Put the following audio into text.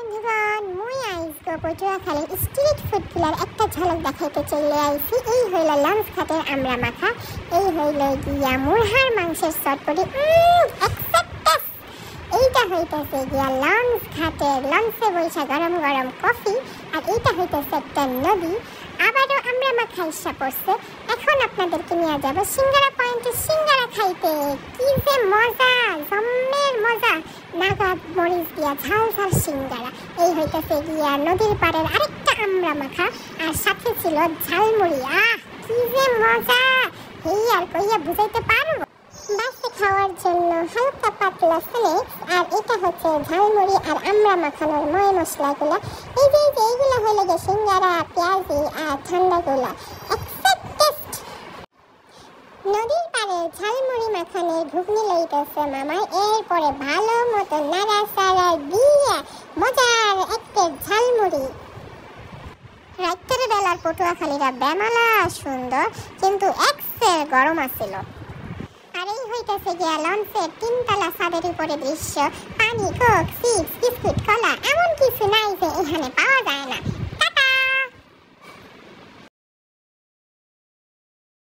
বন্ধুগণ, মুই আইজগো পটুয়াখালীর স্ট্রিট ফুডগুলার একটা ঝলক দেখাইতে চলে আইছি। এই হইল লঞ্চ ঘাটের আমরা মাখা, এই হইল গিয়া মুরহার মাংসের চটপটি। এইটা হইতেছে গিয়া লঞ্চ ঘাটের লঞ্চে বৈশা গরম গরম কফি, আর এইটা হইতেছে একটা নদী। আবারও আমরা মাখা ইচ্ছা পড়ছে। এখন আপনাদেরকে নিয়ে যাব সিঙ্গারা পয়েন্টে সিঙ্গারা খাইতে। কি যে মজা, জম্মের মজা, নাগাদ মরিচ দিয়া ঝাল ঝাল সিঙ্গারা। এই হইতেছে গিয়া নদীর পাড়ের আরেকটা আমরা মাখা, আর সাথে ছিল ঝালমুড়ি। কি যে মজা, এই আর কইয়া বুঝাইতে পারবো। বাসে খাওয়ার জন্য হালকা পাতলা স্ন্যাক্স, আর এটা হচ্ছে ঝালমুড়ি আর আমরা মাখানোর ময় মশলাগুলো। এই যে এইগুলো হলো গিয়ে সিঙ্গারা, পেঁয়াজি আর ঠান্ডাগুলো। নদীর পাড়ে ঝালমুড়ি মাখানের ঘুগনি লইতেছে মামা। এরপরে ভালো মতো নাড়াচাড়া দিয়ে মজার একটা ঝালমুড়ি। রাত্রের বেলার পটুয়াখালীরা বেমালা সুন্দর, কিন্তু এক্সের গরম আছিল। আর এই হইতেছে গিয়া লঞ্চের 3 তলা ছাদের উপরে দৃশ্য। পানি, কোক, চিপস, বিস্কুট, কলা, এমন কিছু নাই যে